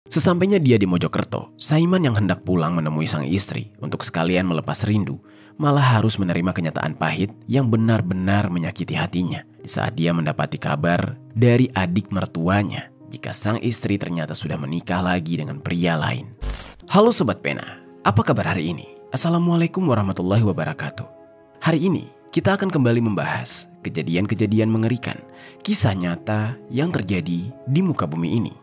Sesampainya dia di Mojokerto, Saiman yang hendak pulang menemui sang istri untuk sekalian melepas rindu, malah harus menerima kenyataan pahit yang benar-benar menyakiti hatinya di saat dia mendapati kabar dari adik mertuanya jika sang istri ternyata sudah menikah lagi dengan pria lain. Halo Sobat Pena, apa kabar hari ini? Assalamualaikum warahmatullahi wabarakatuh. Hari ini kita akan kembali membahas kejadian-kejadian mengerikan, kisah nyata yang terjadi di muka bumi ini.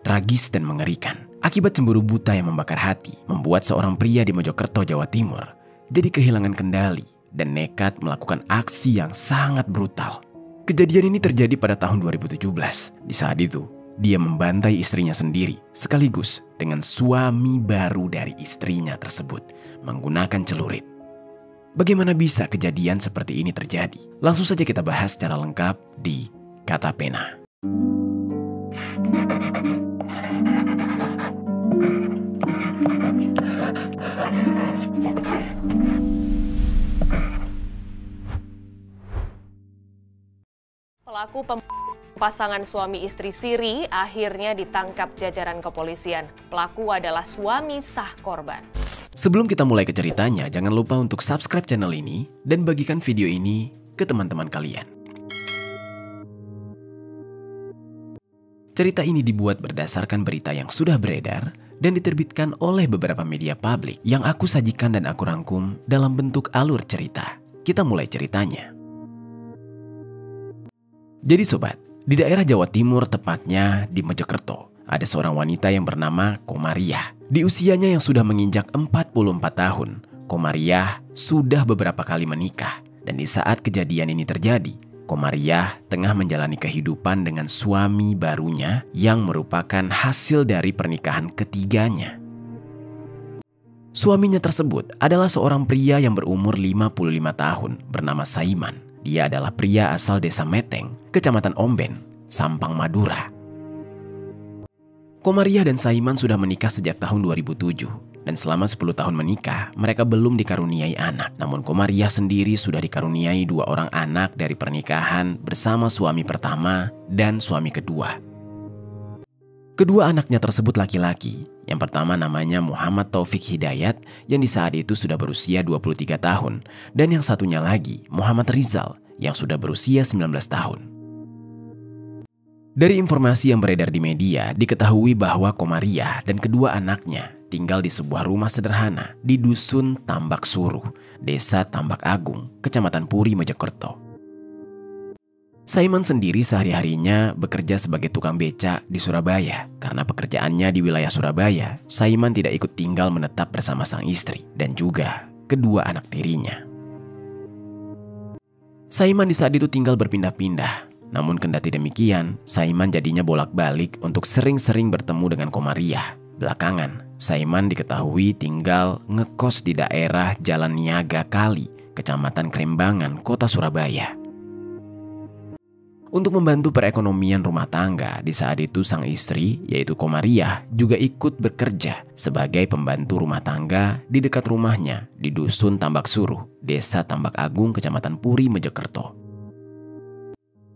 Tragis dan mengerikan, akibat cemburu buta yang membakar hati, membuat seorang pria di Mojokerto, Jawa Timur jadi kehilangan kendali dan nekat melakukan aksi yang sangat brutal. Kejadian ini terjadi pada tahun 2017. Di saat itu, dia membantai istrinya sendiri sekaligus dengan suami baru dari istrinya tersebut menggunakan celurit. Bagaimana bisa kejadian seperti ini terjadi? Langsung saja kita bahas secara lengkap di Kata Pena. Pelaku pasangan suami istri siri akhirnya ditangkap jajaran kepolisian. Pelaku adalah suami sah korban. Sebelum kita mulai ke ceritanya, jangan lupa untuk subscribe channel ini dan bagikan video ini ke teman-teman kalian. Cerita ini dibuat berdasarkan berita yang sudah beredar dan diterbitkan oleh beberapa media publik yang aku sajikan dan aku rangkum dalam bentuk alur cerita. Kita mulai ceritanya. Jadi sobat, di daerah Jawa Timur, tepatnya di Mojokerto, ada seorang wanita yang bernama Komariah. Di usianya yang sudah menginjak 44 tahun, Komariah sudah beberapa kali menikah. Dan di saat kejadian ini terjadi, Komariah tengah menjalani kehidupan dengan suami barunya yang merupakan hasil dari pernikahan ketiganya. Suaminya tersebut adalah seorang pria yang berumur 55 tahun bernama Saiman. Dia adalah pria asal desa Meteng, Kecamatan Omben, Sampang, Madura. Komariah dan Saiman sudah menikah sejak tahun 2007. Dan selama 10 tahun menikah, mereka belum dikaruniai anak. Namun Komariah sendiri sudah dikaruniai 2 orang anak dari pernikahan bersama suami pertama dan suami kedua. Kedua anaknya tersebut laki-laki. Yang pertama namanya Muhammad Taufik Hidayat yang di saat itu sudah berusia 23 tahun. Dan yang satunya lagi Muhammad Rizal yang sudah berusia 19 tahun. Dari informasi yang beredar di media, diketahui bahwa Komariah dan kedua anaknya tinggal di sebuah rumah sederhana di Dusun Tambak Suruh, Desa Tambak Agung, Kecamatan Puri, Mojokerto. Saiman sendiri sehari-harinya bekerja sebagai tukang becak di Surabaya. Karena pekerjaannya di wilayah Surabaya, Saiman tidak ikut tinggal menetap bersama sang istri dan juga kedua anak tirinya. Saiman di saat itu tinggal berpindah-pindah. Namun kendati demikian, Saiman jadinya bolak-balik untuk sering-sering bertemu dengan Komariah. Belakangan, Saiman diketahui tinggal ngekos di daerah Jalan Niaga Kali, Kecamatan Krembangan, Kota Surabaya. Untuk membantu perekonomian rumah tangga, di saat itu sang istri, yaitu Komariah, juga ikut bekerja sebagai pembantu rumah tangga di dekat rumahnya di Dusun Tambak Suruh, Desa Tambak Agung, Kecamatan Puri, Mojokerto.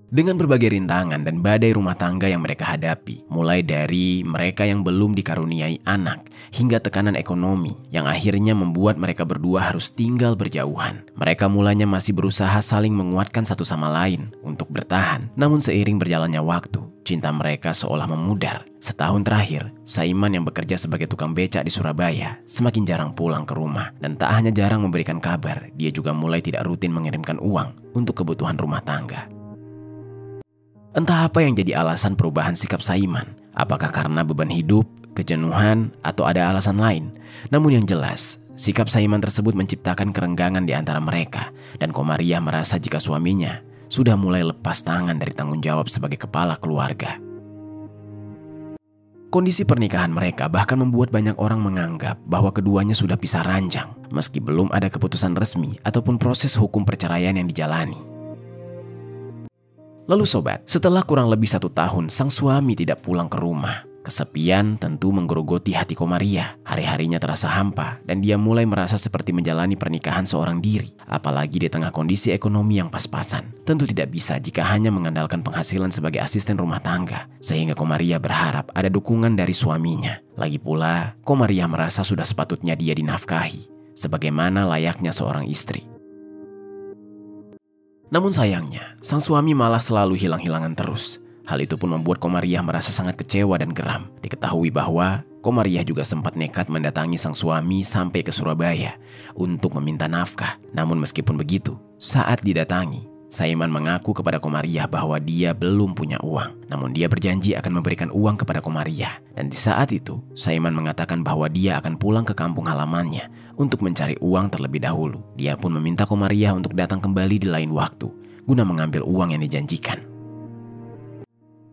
Dengan berbagai rintangan dan badai rumah tangga yang mereka hadapi, mulai dari mereka yang belum dikaruniai anak, hingga tekanan ekonomi yang akhirnya membuat mereka berdua harus tinggal berjauhan. Mereka mulanya masih berusaha saling menguatkan satu sama lain untuk bertahan. Namun seiring berjalannya waktu, cinta mereka seolah memudar. Setahun terakhir, Saiman yang bekerja sebagai tukang becak di Surabaya semakin jarang pulang ke rumah. Dan tak hanya jarang memberikan kabar, dia juga mulai tidak rutin mengirimkan uang untuk kebutuhan rumah tangga. Entah apa yang jadi alasan perubahan sikap Saiman, apakah karena beban hidup, kejenuhan, atau ada alasan lain. Namun yang jelas, sikap Saiman tersebut menciptakan kerenggangan di antara mereka. Dan Komariah merasa jika suaminya sudah mulai lepas tangan dari tanggung jawab sebagai kepala keluarga. Kondisi pernikahan mereka bahkan membuat banyak orang menganggap bahwa keduanya sudah pisah ranjang, meski belum ada keputusan resmi ataupun proses hukum perceraian yang dijalani. Lalu sobat, setelah kurang lebih 1 tahun sang suami tidak pulang ke rumah, Kesepian tentu menggerogoti hati Komariah. Hari-harinya terasa hampa dan dia mulai merasa seperti menjalani pernikahan seorang diri. Apalagi di tengah kondisi ekonomi yang pas-pasan. Tentu tidak bisa jika hanya mengandalkan penghasilan sebagai asisten rumah tangga. Sehingga Komariah berharap ada dukungan dari suaminya. Lagi pula, Komariah merasa sudah sepatutnya dia dinafkahi, sebagaimana layaknya seorang istri. Namun sayangnya, sang suami malah selalu hilang-hilangan terus. Hal itu pun membuat Komariah merasa sangat kecewa dan geram. Diketahui bahwa Komariah juga sempat nekat mendatangi sang suami sampai ke Surabaya untuk meminta nafkah. Namun meskipun begitu, saat didatangi, Saiman mengaku kepada Komariah bahwa dia belum punya uang. Namun dia berjanji akan memberikan uang kepada Komariah. Dan di saat itu, Saiman mengatakan bahwa dia akan pulang ke kampung halamannya untuk mencari uang terlebih dahulu. Dia pun meminta Komariah untuk datang kembali di lain waktu guna mengambil uang yang dijanjikan.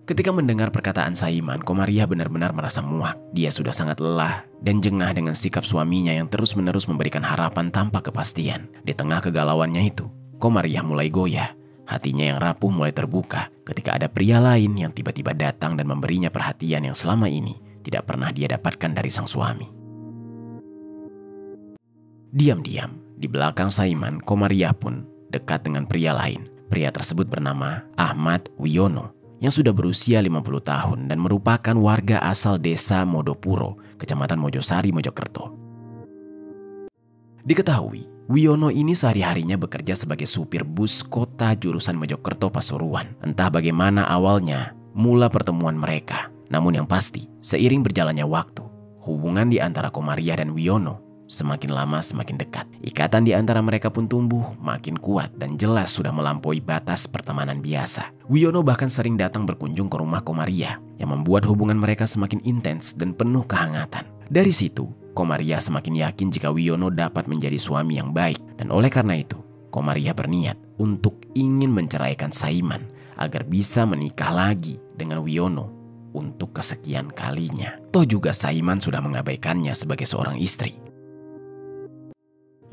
Ketika mendengar perkataan Saiman, Komariah benar-benar merasa muak. Dia sudah sangat lelah dan jengah dengan sikap suaminya yang terus-menerus memberikan harapan tanpa kepastian. Di tengah kegalauannya itu, Komariah mulai goyah. Hatinya yang rapuh mulai terbuka ketika ada pria lain yang tiba-tiba datang dan memberinya perhatian yang selama ini tidak pernah dia dapatkan dari sang suami. Diam-diam, di belakang Saiman, Komariah pun dekat dengan pria lain. Pria tersebut bernama Ahmad Wiono, yang sudah berusia 50 tahun dan merupakan warga asal desa Modopuro, Kecamatan Mojosari, Mojokerto. Diketahui, Wiono ini sehari-harinya bekerja sebagai supir bus kota jurusan Mojokerto Pasuruan. Entah bagaimana awalnya mula pertemuan mereka. Namun yang pasti, seiring berjalannya waktu, hubungan di antara Komariah dan Wiono semakin lama semakin dekat. Ikatan di antara mereka pun tumbuh makin kuat dan jelas sudah melampaui batas pertemanan biasa. Wiono bahkan sering datang berkunjung ke rumah Komariah yang membuat hubungan mereka semakin intens dan penuh kehangatan. Dari situ, Komariah semakin yakin jika Wiono dapat menjadi suami yang baik. Dan oleh karena itu, Komariah berniat untuk ingin menceraikan Saiman agar bisa menikah lagi dengan Wiono untuk kesekian kalinya. Toh juga Saiman sudah mengabaikannya sebagai seorang istri.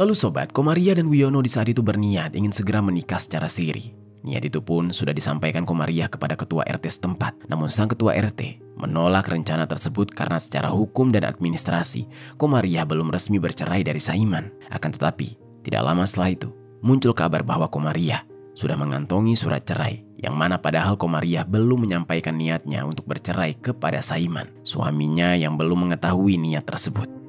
Lalu sobat, Komariah dan Wiono di saat itu berniat ingin segera menikah secara siri. Niat itu pun sudah disampaikan Komariah kepada ketua RT setempat. Namun sang ketua RT menolak rencana tersebut karena secara hukum dan administrasi, Komariah belum resmi bercerai dari Saiman. Akan tetapi, tidak lama setelah itu, muncul kabar bahwa Komariah sudah mengantongi surat cerai, yang mana padahal Komariah belum menyampaikan niatnya untuk bercerai kepada Saiman, suaminya yang belum mengetahui niat tersebut.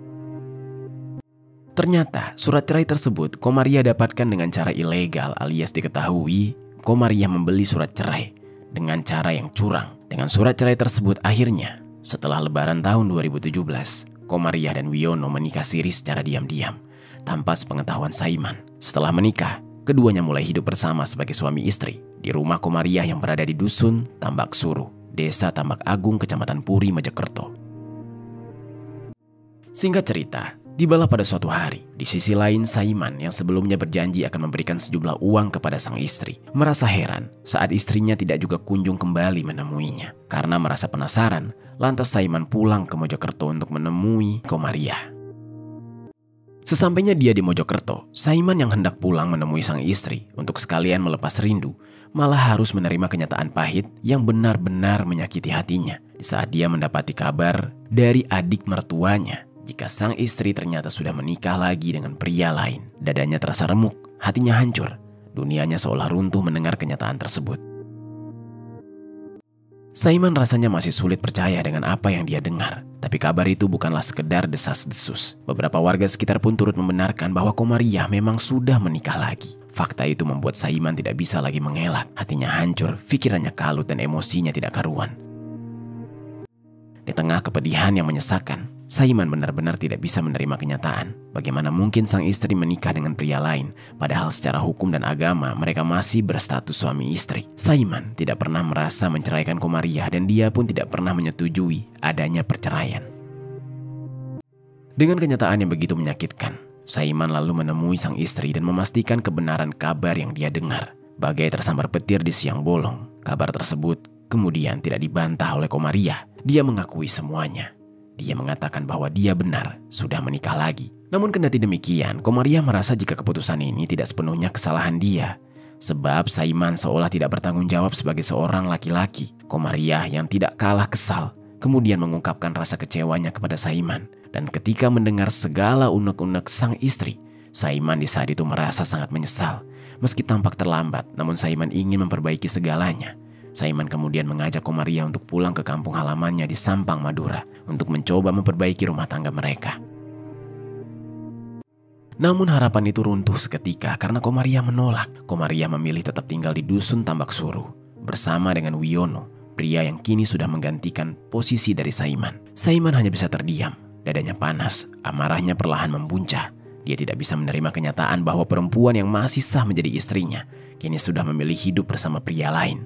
Ternyata surat cerai tersebut Komariah dapatkan dengan cara ilegal, alias diketahui Komariah membeli surat cerai dengan cara yang curang. Dengan surat cerai tersebut akhirnya setelah lebaran tahun 2017, Komariah dan Wiono menikah siri secara diam-diam tanpa sepengetahuan Saiman. Setelah menikah, keduanya mulai hidup bersama sebagai suami istri di rumah Komariah yang berada di Dusun Tambak Suruh, Desa Tambak Agung, Kecamatan Puri, Mojokerto. Singkat cerita, tibalah pada suatu hari, di sisi lain Saiman yang sebelumnya berjanji akan memberikan sejumlah uang kepada sang istri merasa heran saat istrinya tidak juga kunjung kembali menemuinya. Karena merasa penasaran, lantas Saiman pulang ke Mojokerto untuk menemui Komariah. Sesampainya dia di Mojokerto, Saiman yang hendak pulang menemui sang istri untuk sekalian melepas rindu, malah harus menerima kenyataan pahit yang benar-benar menyakiti hatinya di saat dia mendapati kabar dari adik mertuanya jika sang istri ternyata sudah menikah lagi dengan pria lain. Dadanya terasa remuk, hatinya hancur, dunianya seolah runtuh mendengar kenyataan tersebut. Saiman rasanya masih sulit percaya dengan apa yang dia dengar. Tapi kabar itu bukanlah sekedar desas-desus. Beberapa warga sekitar pun turut membenarkan bahwa Komariah memang sudah menikah lagi. Fakta itu membuat Saiman tidak bisa lagi mengelak. Hatinya hancur, pikirannya kalut dan emosinya tidak karuan. Di tengah kepedihan yang menyesakan, Saiman benar-benar tidak bisa menerima kenyataan. Bagaimana mungkin sang istri menikah dengan pria lain, padahal secara hukum dan agama mereka masih berstatus suami istri. Saiman tidak pernah merasa menceraikan Komariah dan dia pun tidak pernah menyetujui adanya perceraian. Dengan kenyataan yang begitu menyakitkan, Saiman lalu menemui sang istri dan memastikan kebenaran kabar yang dia dengar. Bagai tersambar petir di siang bolong, kabar tersebut kemudian tidak dibantah oleh Komariah. Dia mengakui semuanya. Dia mengatakan bahwa dia benar sudah menikah lagi. Namun kendati demikian, Komariah merasa jika keputusan ini tidak sepenuhnya kesalahan dia. Sebab Saiman seolah tidak bertanggung jawab sebagai seorang laki-laki. Komariah yang tidak kalah kesal kemudian mengungkapkan rasa kecewanya kepada Saiman. Dan ketika mendengar segala unek-unek sang istri, Saiman di saat itu merasa sangat menyesal. Meski tampak terlambat, namun Saiman ingin memperbaiki segalanya. Saiman kemudian mengajak Komaria untuk pulang ke kampung halamannya di Sampang, Madura, untuk mencoba memperbaiki rumah tangga mereka. Namun harapan itu runtuh seketika karena Komaria menolak. Komaria memilih tetap tinggal di dusun Tambak Suruh bersama dengan Wiono, pria yang kini sudah menggantikan posisi dari Saiman. Saiman hanya bisa terdiam, dadanya panas, amarahnya perlahan membuncah. Dia tidak bisa menerima kenyataan bahwa perempuan yang masih sah menjadi istrinya kini sudah memilih hidup bersama pria lain.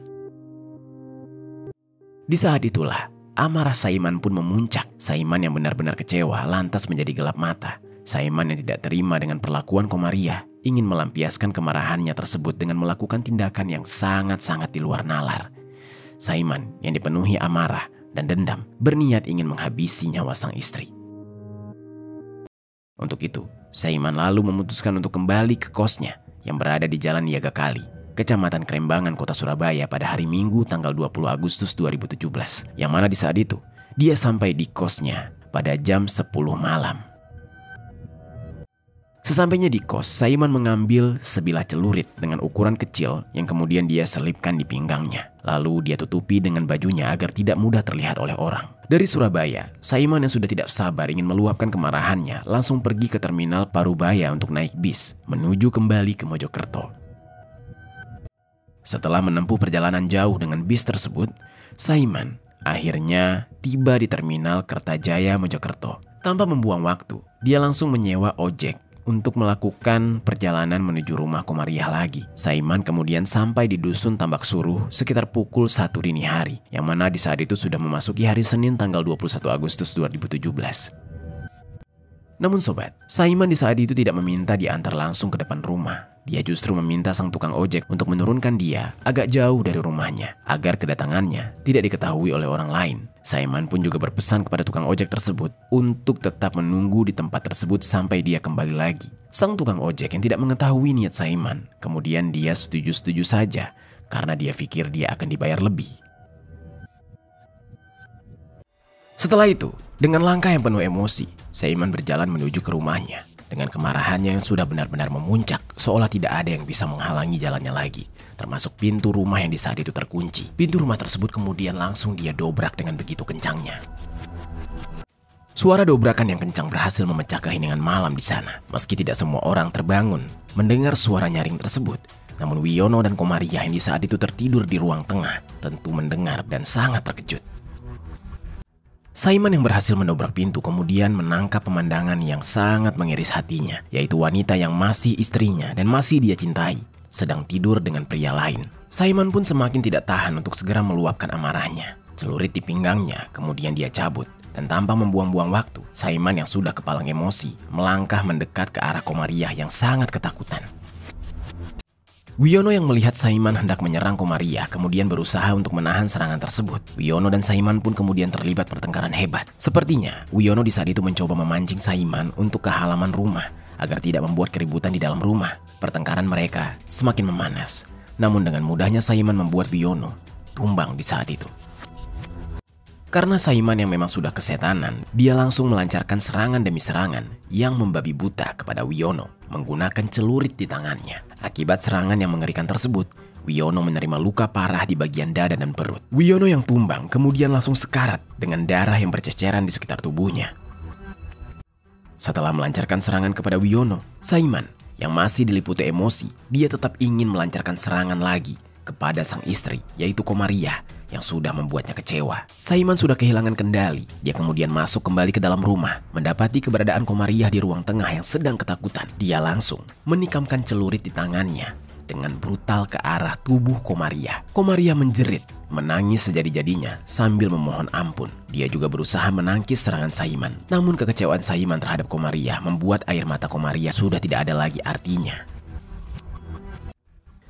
Di saat itulah, amarah Saiman pun memuncak. Saiman yang benar-benar kecewa lantas menjadi gelap mata. Saiman yang tidak terima dengan perlakuan Komaria ingin melampiaskan kemarahannya tersebut dengan melakukan tindakan yang sangat-sangat di luar nalar. Saiman yang dipenuhi amarah dan dendam berniat ingin menghabisi nyawa sang istri. Untuk itu, Saiman lalu memutuskan untuk kembali ke kosnya yang berada di Jalan Niaga Kali, Kecamatan Krembangan, Kota Surabaya pada hari Minggu tanggal 20 Agustus 2017. Yang mana di saat itu, dia sampai di kosnya pada jam 10 malam. Sesampainya di kos, Saiman mengambil sebilah celurit dengan ukuran kecil yang kemudian dia selipkan di pinggangnya. Lalu dia tutupi dengan bajunya agar tidak mudah terlihat oleh orang. Dari Surabaya, Saiman yang sudah tidak sabar ingin meluapkan kemarahannya langsung pergi ke terminal Parubaya untuk naik bis menuju kembali ke Mojokerto. Setelah menempuh perjalanan jauh dengan bis tersebut, Saiman akhirnya tiba di terminal Kertajaya Mojokerto. Tanpa membuang waktu, dia langsung menyewa ojek untuk melakukan perjalanan menuju rumah Komaria lagi. Saiman kemudian sampai di dusun Tambak Suruh sekitar pukul 1 dini hari, yang mana di saat itu sudah memasuki hari Senin tanggal 21 Agustus 2017. Namun sobat, Saiman di saat itu tidak meminta diantar langsung ke depan rumah. Dia justru meminta sang tukang ojek untuk menurunkan dia agak jauh dari rumahnya agar kedatangannya tidak diketahui oleh orang lain. Saiman pun juga berpesan kepada tukang ojek tersebut untuk tetap menunggu di tempat tersebut sampai dia kembali lagi. Sang tukang ojek yang tidak mengetahui niat Saiman, kemudian dia setuju-setuju saja karena dia pikir dia akan dibayar lebih. Setelah itu, dengan langkah yang penuh emosi, Saiman berjalan menuju ke rumahnya. Dengan kemarahannya yang sudah benar-benar memuncak, seolah tidak ada yang bisa menghalangi jalannya lagi, termasuk pintu rumah yang di saat itu terkunci. Pintu rumah tersebut kemudian langsung dia dobrak dengan begitu kencangnya. Suara dobrakan yang kencang berhasil memecah keheningan malam di sana. Meski tidak semua orang terbangun mendengar suara nyaring tersebut, namun Wiono dan Komaria yang di saat itu tertidur di ruang tengah tentu mendengar dan sangat terkejut. Saiman yang berhasil mendobrak pintu kemudian menangkap pemandangan yang sangat mengiris hatinya, yaitu wanita yang masih istrinya dan masih dia cintai sedang tidur dengan pria lain. Saiman pun semakin tidak tahan untuk segera meluapkan amarahnya. Celurit di pinggangnya kemudian dia cabut, dan tanpa membuang-buang waktu, Saiman yang sudah kepalang emosi melangkah mendekat ke arah Komaria yang sangat ketakutan. Wiono yang melihat Saiman hendak menyerang Komaria kemudian berusaha untuk menahan serangan tersebut. Wiono dan Saiman pun kemudian terlibat pertengkaran hebat. Sepertinya Wiono di saat itu mencoba memancing Saiman untuk ke halaman rumah agar tidak membuat keributan di dalam rumah. Pertengkaran mereka semakin memanas. Namun dengan mudahnya Saiman membuat Wiono tumbang di saat itu. Karena Saiman yang memang sudah kesetanan, dia langsung melancarkan serangan demi serangan yang membabi buta kepada Wiono menggunakan celurit di tangannya. Akibat serangan yang mengerikan tersebut, Wiono menerima luka parah di bagian dada dan perut. Wiono yang tumbang kemudian langsung sekarat dengan darah yang berceceran di sekitar tubuhnya. Setelah melancarkan serangan kepada Wiono, Saiman yang masih diliputi emosi, dia tetap ingin melancarkan serangan lagi kepada sang istri, yaitu Komaria, yang sudah membuatnya kecewa. Saiman sudah kehilangan kendali. Dia kemudian masuk kembali ke dalam rumah, mendapati keberadaan Komaria di ruang tengah yang sedang ketakutan. Dia langsung menikamkan celurit di tangannya dengan brutal ke arah tubuh Komaria. Komaria menjerit, menangis sejadi-jadinya sambil memohon ampun. Dia juga berusaha menangkis serangan Saiman. Namun kekecewaan Saiman terhadap Komaria membuat air mata Komaria sudah tidak ada lagi artinya.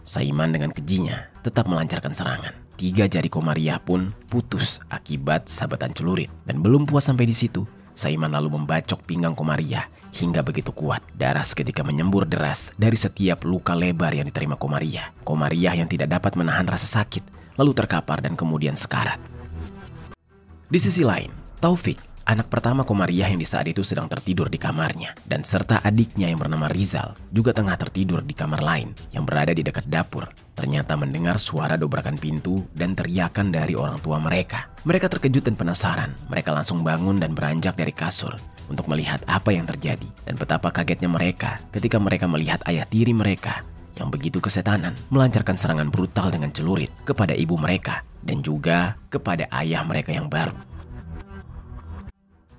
Saiman dengan kejinya tetap melancarkan serangan. 3 jari Komaria pun putus akibat sabetan celurit. Dan belum puas sampai di situ, Saiman lalu membacok pinggang Komaria hingga begitu kuat. Darah seketika menyembur deras dari setiap luka lebar yang diterima Komaria. Komaria yang tidak dapat menahan rasa sakit lalu terkapar dan kemudian sekarat. Di sisi lain, Taufik, anak pertama Komariah yang di saat itu sedang tertidur di kamarnya, dan serta adiknya yang bernama Rizal juga tengah tertidur di kamar lain yang berada di dekat dapur. Ternyata mendengar suara dobrakan pintu dan teriakan dari orang tua mereka. Mereka terkejut dan penasaran. Mereka langsung bangun dan beranjak dari kasur untuk melihat apa yang terjadi. Dan betapa kagetnya mereka ketika mereka melihat ayah tiri mereka yang begitu kesetanan melancarkan serangan brutal dengan celurit kepada ibu mereka dan juga kepada ayah mereka yang baru.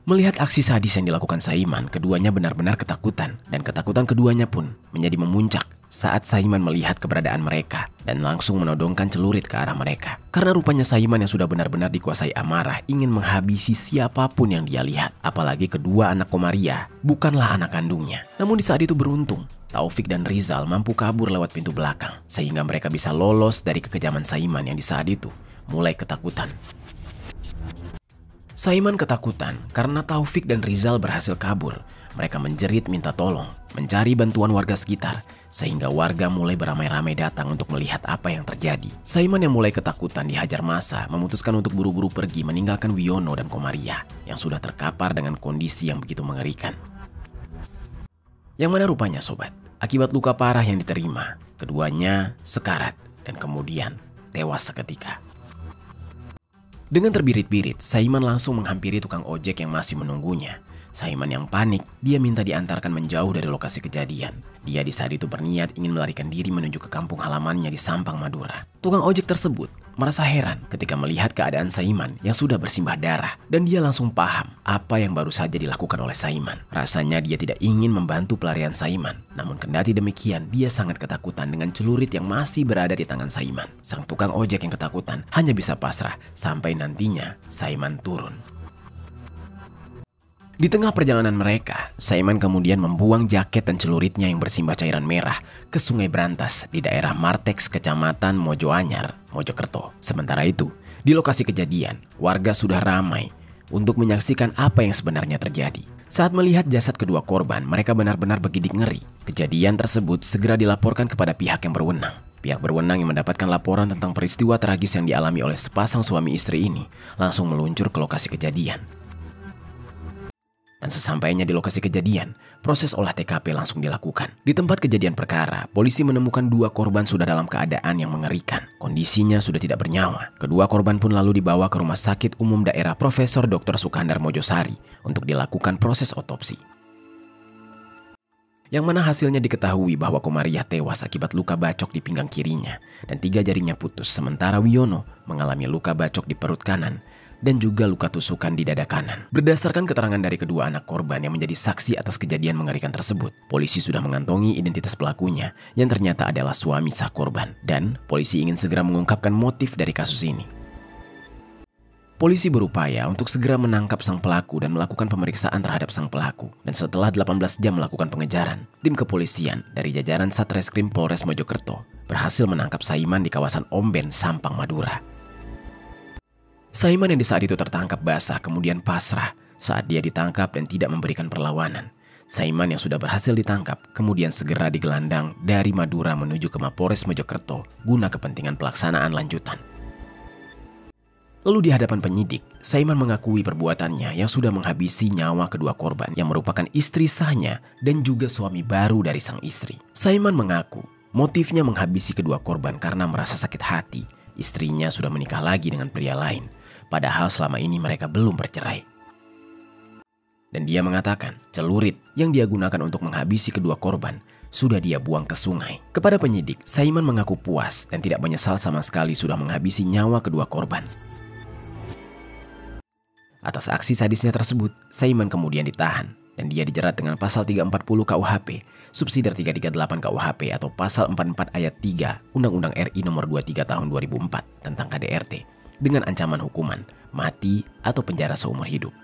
Melihat aksi sadis yang dilakukan Saiman, keduanya benar-benar ketakutan, dan ketakutan keduanya pun menjadi memuncak saat Saiman melihat keberadaan mereka dan langsung menodongkan celurit ke arah mereka. Karena rupanya Saiman yang sudah benar-benar dikuasai amarah ingin menghabisi siapapun yang dia lihat, apalagi kedua anak Komariah bukanlah anak kandungnya. Namun di saat itu beruntung, Taufik dan Rizal mampu kabur lewat pintu belakang, sehingga mereka bisa lolos dari kekejaman Saiman yang di saat itu mulai ketakutan. Saiman ketakutan karena Taufik dan Rizal berhasil kabur. Mereka menjerit minta tolong, mencari bantuan warga sekitar, sehingga warga mulai beramai-ramai datang untuk melihat apa yang terjadi. Saiman yang mulai ketakutan dihajar massa memutuskan untuk buru-buru pergi meninggalkan Wiono dan Komariah yang sudah terkapar dengan kondisi yang begitu mengerikan. Yang mana rupanya sobat, akibat luka parah yang diterima, keduanya sekarat dan kemudian tewas seketika. Dengan terbirit-birit, Saiman langsung menghampiri tukang ojek yang masih menunggunya. Saiman yang panik, dia minta diantarkan menjauh dari lokasi kejadian. Dia di saat itu berniat ingin melarikan diri menuju ke kampung halamannya di Sampang, Madura. Tukang ojek tersebut merasa heran ketika melihat keadaan Saiman yang sudah bersimbah darah, dan dia langsung paham apa yang baru saja dilakukan oleh Saiman. Rasanya dia tidak ingin membantu pelarian Saiman, namun kendati demikian dia sangat ketakutan dengan celurit yang masih berada di tangan Saiman. Sang tukang ojek yang ketakutan hanya bisa pasrah sampai nantinya Saiman turun. Di tengah perjalanan mereka, Saiman kemudian membuang jaket dan celuritnya yang bersimbah cairan merah ke Sungai Brantas di daerah Marteks, Kecamatan Mojoanyar, Mojokerto. Sementara itu, di lokasi kejadian, warga sudah ramai untuk menyaksikan apa yang sebenarnya terjadi. Saat melihat jasad kedua korban, mereka benar-benar bergidik ngeri. Kejadian tersebut segera dilaporkan kepada pihak yang berwenang. Pihak berwenang yang mendapatkan laporan tentang peristiwa tragis yang dialami oleh sepasang suami istri ini langsung meluncur ke lokasi kejadian. Dan sesampainya di lokasi kejadian, proses olah TKP langsung dilakukan. Di tempat kejadian perkara, polisi menemukan dua korban sudah dalam keadaan yang mengerikan. Kondisinya sudah tidak bernyawa. Kedua korban pun lalu dibawa ke Rumah Sakit Umum Daerah Profesor Dr. Sukandar Mojosari untuk dilakukan proses otopsi. Yang mana hasilnya diketahui bahwa Komariah tewas akibat luka bacok di pinggang kirinya dan 3 jarinya putus, sementara Wiono mengalami luka bacok di perut kanan dan juga luka tusukan di dada kanan. Berdasarkan keterangan dari kedua anak korban yang menjadi saksi atas kejadian mengerikan tersebut, polisi sudah mengantongi identitas pelakunya yang ternyata adalah suami sah korban, dan polisi ingin segera mengungkapkan motif dari kasus ini. Polisi berupaya untuk segera menangkap sang pelaku dan melakukan pemeriksaan terhadap sang pelaku. Dan setelah 18 jam melakukan pengejaran, tim kepolisian dari jajaran Satreskrim Polres Mojokerto berhasil menangkap Saiman di kawasan Omben, Sampang, Madura. Saiman yang di saat itu tertangkap basah kemudian pasrah saat dia ditangkap dan tidak memberikan perlawanan. Saiman yang sudah berhasil ditangkap kemudian segera digelandang dari Madura menuju ke Mapores Mojokerto guna kepentingan pelaksanaan lanjutan. Lalu di hadapan penyidik, Saiman mengakui perbuatannya yang sudah menghabisi nyawa kedua korban yang merupakan istri sahnya dan juga suami baru dari sang istri. Saiman mengaku motifnya menghabisi kedua korban karena merasa sakit hati. Istrinya sudah menikah lagi dengan pria lain, padahal selama ini mereka belum bercerai. Dan dia mengatakan celurit yang dia gunakan untuk menghabisi kedua korban sudah dia buang ke sungai. Kepada penyidik, Saiman mengaku puas dan tidak menyesal sama sekali sudah menghabisi nyawa kedua korban. Atas aksi sadisnya tersebut, Saiman kemudian ditahan dan dia dijerat dengan pasal 340 KUHP, subsidiar 338 KUHP atau pasal 44 ayat 3 Undang-Undang RI nomor 23 tahun 2004 tentang KDRT dengan ancaman hukuman mati atau penjara seumur hidup.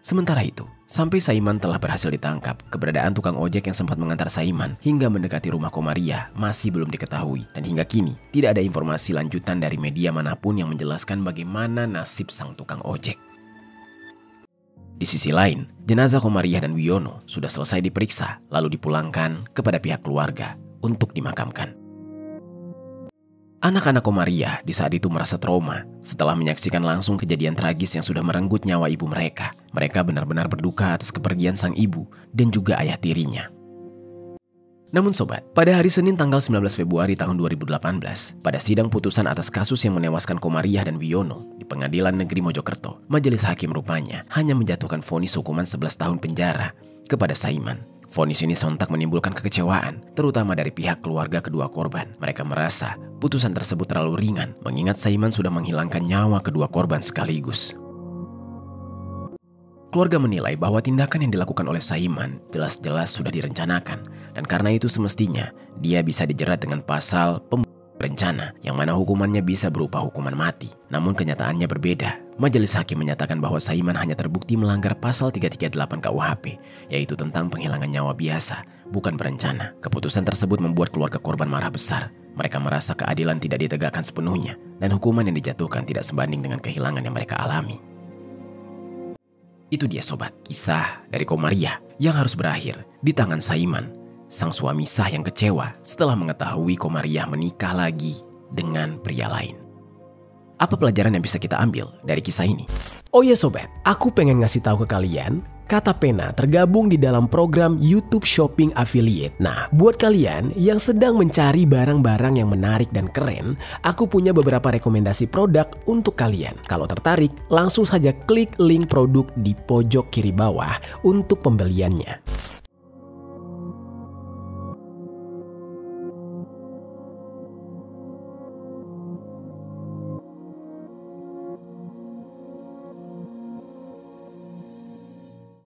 Sementara itu, sampai Saiman telah berhasil ditangkap, keberadaan tukang ojek yang sempat mengantar Saiman hingga mendekati rumah Komariah masih belum diketahui. Dan hingga kini, tidak ada informasi lanjutan dari media manapun yang menjelaskan bagaimana nasib sang tukang ojek. Di sisi lain, jenazah Komariah dan Wiono sudah selesai diperiksa lalu dipulangkan kepada pihak keluarga untuk dimakamkan. Anak-anak Komariah di saat itu merasa trauma setelah menyaksikan langsung kejadian tragis yang sudah merenggut nyawa ibu mereka. Mereka benar-benar berduka atas kepergian sang ibu dan juga ayah tirinya. Namun sobat, pada hari Senin tanggal 19 Februari tahun 2018, pada sidang putusan atas kasus yang menewaskan Komariah dan Wiono di Pengadilan Negeri Mojokerto, majelis hakim rupanya hanya menjatuhkan vonis hukuman 11 tahun penjara kepada Saiman. Vonis ini sontak menimbulkan kekecewaan, terutama dari pihak keluarga kedua korban. Mereka merasa putusan tersebut terlalu ringan, mengingat Saiman sudah menghilangkan nyawa kedua korban sekaligus. Keluarga menilai bahwa tindakan yang dilakukan oleh Saiman jelas-jelas sudah direncanakan, dan karena itu semestinya dia bisa dijerat dengan pasal pembunuhan berencana, yang mana hukumannya bisa berupa hukuman mati. Namun kenyataannya berbeda. Majelis hakim menyatakan bahwa Saiman hanya terbukti melanggar pasal 338 KUHP, yaitu tentang penghilangan nyawa biasa, bukan berencana. Keputusan tersebut membuat keluarga korban marah besar. Mereka merasa keadilan tidak ditegakkan sepenuhnya, dan hukuman yang dijatuhkan tidak sebanding dengan kehilangan yang mereka alami. Itu dia sobat, kisah dari Komariah yang harus berakhir di tangan Saiman, sang suami sah yang kecewa setelah mengetahui Komariah menikah lagi dengan pria lain. Apa pelajaran yang bisa kita ambil dari kisah ini? Oh ya sobat, aku pengen ngasih tahu ke kalian, Kata Pena tergabung di dalam program YouTube Shopping Affiliate. Nah, buat kalian yang sedang mencari barang-barang yang menarik dan keren, aku punya beberapa rekomendasi produk untuk kalian. Kalau tertarik, langsung saja klik link produk di pojok kiri bawah untuk pembeliannya.